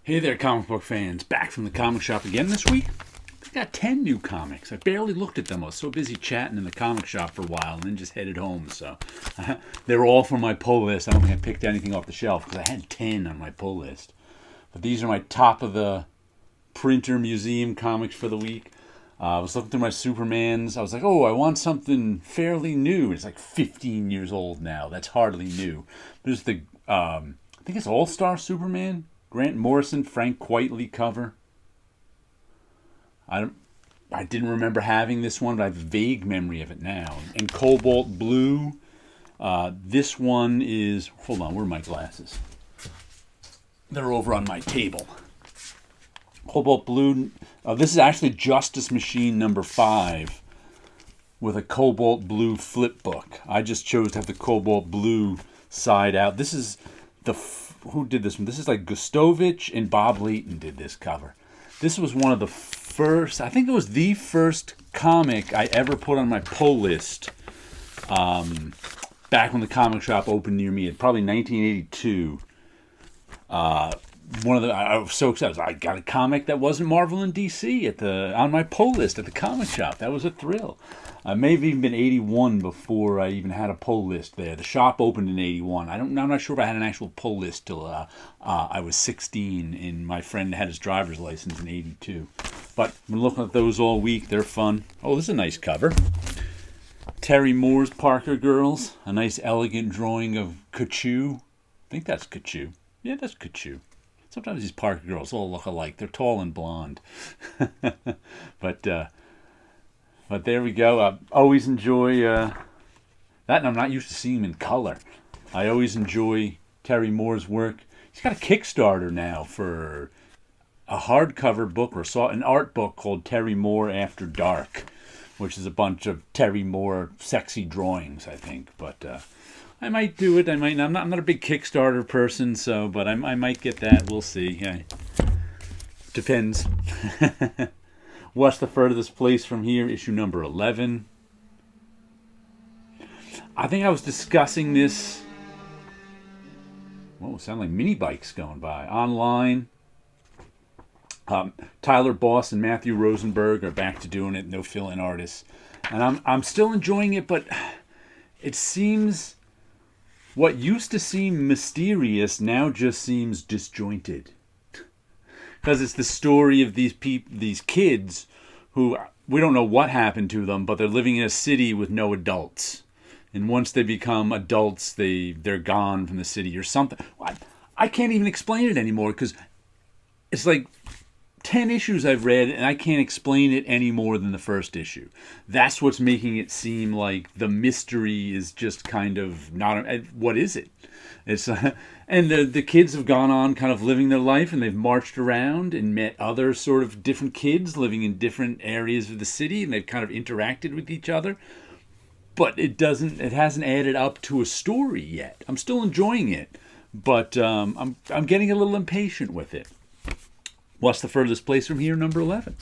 Hey there, comic book fans. Back from the comic shop again this week. I got 10 new comics. I barely looked at them. I was so busy chatting in the comic shop for a while and then just headed home. So they were all from my pull list. I don't think I picked anything off the shelf because I had 10 on my pull list. But these are my top of the printer museum comics for the week. I was looking through my Supermans. I was like, oh, I want something fairly new. It's like 15 years old now. That's hardly new. There's the, I think it's All-Star Superman. Grant Morrison, Frank Quitely cover. I didn't remember having this one, but I have a vague memory of it now. And Cobalt Blue. This one is... Hold on, where are my glasses? They're over on my table. Cobalt Blue. This is actually Justice Machine number 5 with a Cobalt Blue flip book. I just chose to have the Cobalt Blue side out. This is the... Who did this one? This is like Gustovich and Bob Layton did this cover. This was one of the first, I think it was the first comic I ever put on my pull list back when the comic shop opened near me. Probably 1982. I was so excited. I got a comic that wasn't Marvel and DC on my pull list at the comic shop. That was a thrill. I may have even been 81 before I even had a pull list there. The shop opened in 81. I'm not sure if I had an actual pull list till I was 16, and my friend had his driver's license in 82. But I've been looking at those all week. They're fun. Oh, this is a nice cover. Terry Moore's Parker Girls. A nice elegant drawing of Kachu. I think that's Kachu. Yeah, that's Kachu. Sometimes these Parker Girls all look alike. They're tall and blonde. But there we go. I always enjoy that, and I'm not used to seeing him in color. I always enjoy Terry Moore's work. He's got a Kickstarter now for a hardcover book or an art book called Terry Moore After Dark, which is a bunch of Terry Moore sexy drawings, I think. But I might do it. I might not. I'm not a big Kickstarter person, but I might get that. We'll see. Yeah. Depends. What's the Furthest Place from Here? Issue number 11. I think I was discussing this. Whoa, sound like mini bikes going by online. Tyler Boss and Matthew Rosenberg are back to doing it. No fill-in artists, and I'm still enjoying it, but it seems what used to seem mysterious now just seems disjointed. Because it's the story of these kids who, we don't know what happened to them, but they're living in a city with no adults. And once they become adults, they're gone from the city or something. I can't even explain it anymore because it's like 10 issues I've read and I can't explain it any more than the first issue. That's what's making it seem like the mystery is just kind of not... What is it? It's... And the kids have gone on kind of living their life, and they've marched around and met other sort of different kids living in different areas of the city, and they've kind of interacted with each other. But it hasn't added up to a story yet. I'm still enjoying it, but I'm getting a little impatient with it. What's the Furthest Place from Here? Number 11.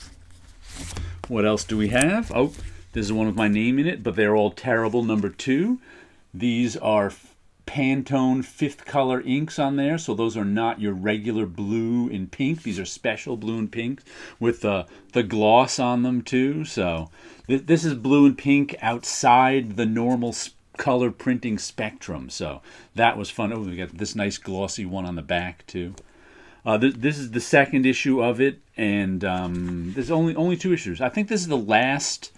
What else do we have? Oh, this is one with my name in it, but they're all terrible. Number 2. These are Pantone 5th color inks on there, so those are not your regular blue and pink. These are special blue and pink with the gloss on them too. So this is blue and pink outside the normal color printing spectrum. So that was fun. Oh, we got this nice glossy one on the back too. This is the second issue of it, and there's only 2 issues. I think this is the last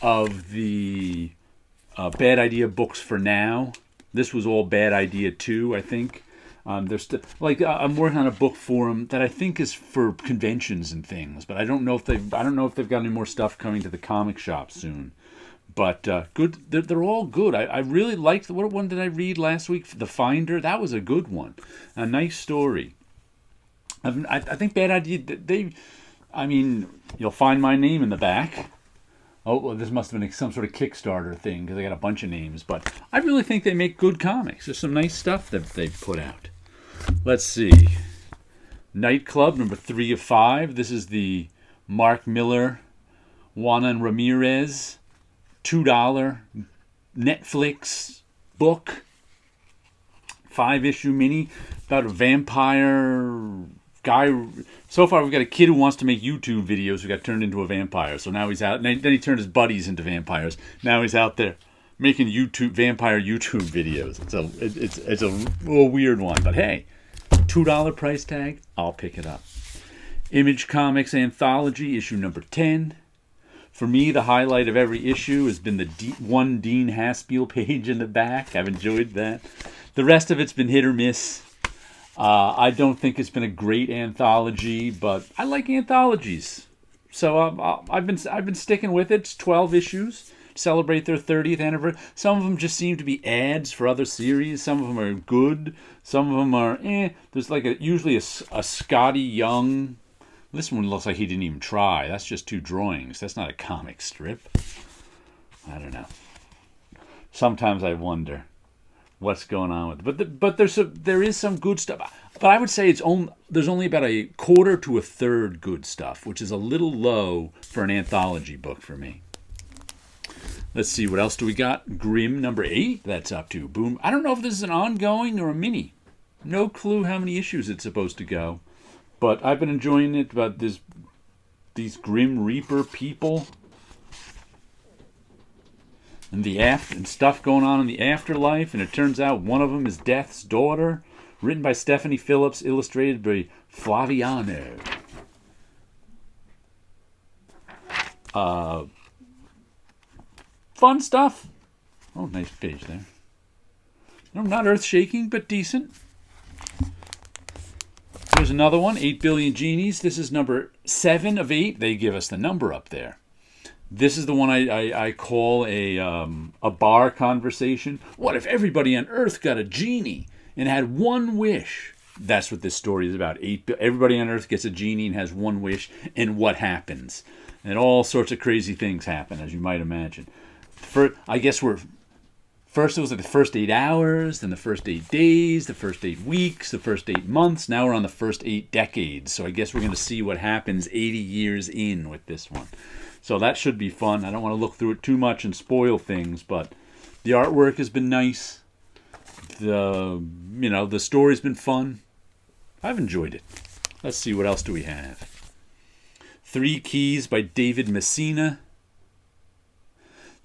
of the Bad Idea books for now. This was all Bad Idea 2, I think. I'm working on a book for them that I think is for conventions and things, but I don't know if they've got any more stuff coming to the comic shop soon. But good, they're all good. I really liked what one did I read last week? The Finder. That was a good one, a nice story. I think Bad Idea. You'll find my name in the back. Oh, well, this must have been some sort of Kickstarter thing because they got a bunch of names. But I really think they make good comics. There's some nice stuff that they've put out. Let's see. Nightclub, number 3 of 5. This is the Mark Miller, Juan Ramirez, $2 Netflix book. 5-issue mini about a vampire guy. So far, we've got a kid who wants to make YouTube videos who got turned into a vampire. So now he's out. And then he turned his buddies into vampires. Now he's out there making vampire YouTube videos. It's a little weird one, but hey, $2 price tag, I'll pick it up. Image Comics Anthology, issue number 10. For me, the highlight of every issue has been the one Dean Haspiel page in the back. I've enjoyed that. The rest of it's been hit or miss. I don't think it's been a great anthology, but I like anthologies. So I've been sticking with it. It's 12 issues. Celebrate their 30th anniversary. Some of them just seem to be ads for other series. Some of them are good. Some of them are There's like usually a Scotty Young. This one looks like he didn't even try. That's just 2 drawings. That's not a comic strip. I don't know. Sometimes I wonder what's going on with it. But there is some good stuff. But I would say there's only about a quarter to a third good stuff, which is a little low for an anthology book for me. Let's see, what else do we got? Grimm number 8. That's up to boom. I don't know if this is an ongoing or a mini. No clue how many issues it's supposed to go. But I've been enjoying it about these Grim Reaper people and stuff going on in the afterlife. And it turns out one of them is Death's daughter, written by Stephanie Phillips, illustrated by Flaviano. Fun stuff. Oh, nice page there. No, not earth-shaking, but decent. Here's another one, 8 Billion Genies. This is number 7 of 8. They give us the number up there. This is the one I call a bar conversation. What if everybody on Earth got a genie and had one wish? That's what this story is about. Everybody on Earth gets a genie and has one wish, and what happens? And all sorts of crazy things happen, as you might imagine. I guess First it was like the first 8 hours, then the first 8 days, the first 8 weeks, the first 8 months. Now we're on the first 8 decades. So I guess we're going to see what happens 80 years in with this one. So that should be fun. I don't want to look through it too much and spoil things, but the artwork has been nice. The story's been fun. I've enjoyed it. Let's see, what else do we have? 3 Keys by David Messina.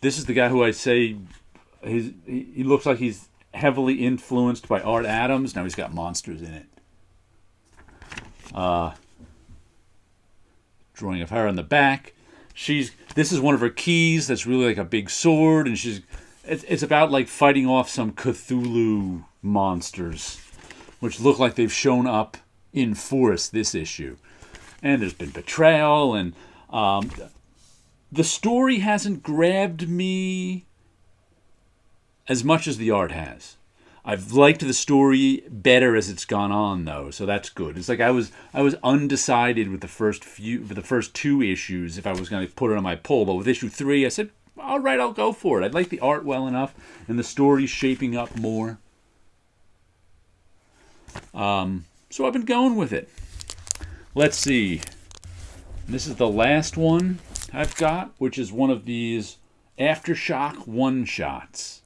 This is the guy who I say he looks like he's heavily influenced by Art Adams. Now he's got monsters in it. Drawing of her on the back. This is one of her keys that's really like a big sword, and it's about like fighting off some Cthulhu monsters, which look like they've shown up in force this issue. And there's been betrayal, and the story hasn't grabbed me as much as the art has. I've liked the story better as it's gone on, though, so that's good. It's like I was undecided with the first 2 issues if I was going to put it on my poll, but with issue 3, I said, all right, I'll go for it. I like the art well enough, and the story's shaping up more. So I've been going with it. Let's see. This is the last one I've got, which is one of these Aftershock one-shots.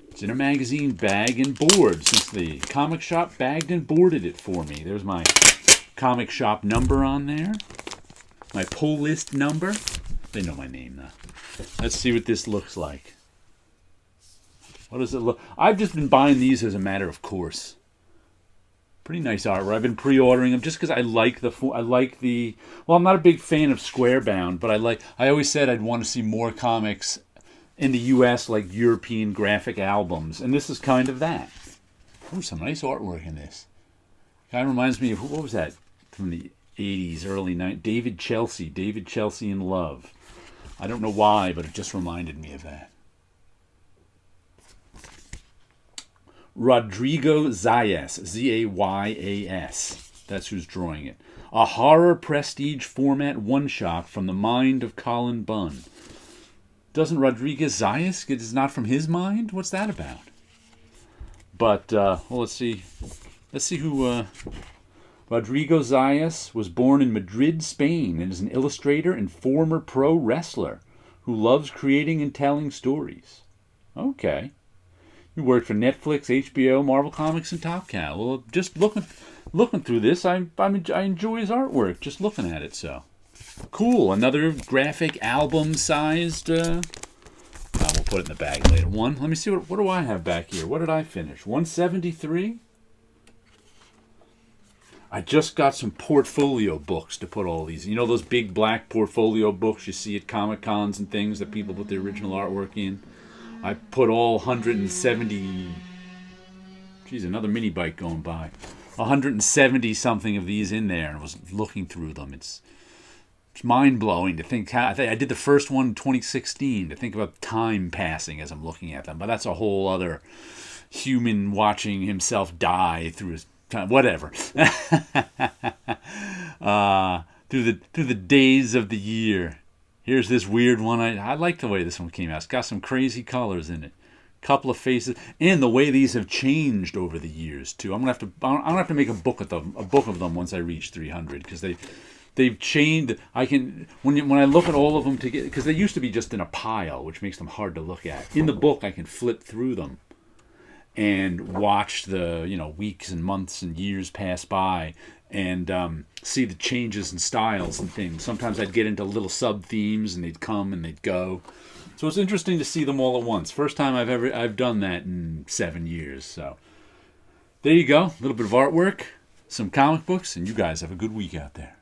It's in a magazine bag and board, since the comic shop bagged and boarded it for me. There's my comic shop number on there. My pull list number. They know my name now. Let's see what this looks like. What does it look? I've just been buying these as a matter of course. Pretty nice artwork. I've been pre-ordering them just because I like the. Well, I'm not a big fan of Squarebound, but I always said I'd want to see more comics in the U.S. like European graphic albums, and this is kind of that. Oh, some nice artwork in this. Kind of reminds me of, what was that from the 80s, early 90s? David Chelsea in Love. I don't know why, but it just reminded me of that. Rodrigo Zayas, Z-A-Y-A-S. That's who's drawing it. A horror prestige format one-shot from the mind of Colin Bunn. Doesn't Rodriguez Zayas get is not from his mind? What's that about? But let's see. Let's see who. Rodrigo Zayas was born in Madrid, Spain, and is an illustrator and former pro wrestler who loves creating and telling stories. Okay. You worked for Netflix, HBO, Marvel Comics, and Top Cow. Well, just looking through this, I enjoy his artwork. Just looking at it, so cool. Another graphic album-sized. We'll put it in the bag later. Let me see what do I have back here. What did I finish? 173. I just got some portfolio books to put all these. You know those big black portfolio books you see at Comic Cons and things that people put their original artwork in? I put all 170... Geez, another mini bike going by. 170 something of these in there, and was looking through them. It's mind-blowing to think how... I did the first one in 2016, to think about time passing as I'm looking at them. But that's a whole other human watching himself die through his... Whatever. Through the days of the year. Here's this weird one. I like the way this one came out. It's got some crazy colors in it. Couple of faces, and the way these have changed over the years too. I'm gonna have to make a book of them once I reach 300, because they've changed. I can when I look at all of them together, because they used to be just in a pile, which makes them hard to look at. In the book, I can flip through them and watch the weeks and months and years pass by, and see the changes in styles and things. Sometimes I'd get into little sub themes, and they'd come and they'd go. So it's interesting to see them all at once. First time I've done that in 7 years. So there you go, a little bit of artwork, some comic books, and you guys have a good week out there.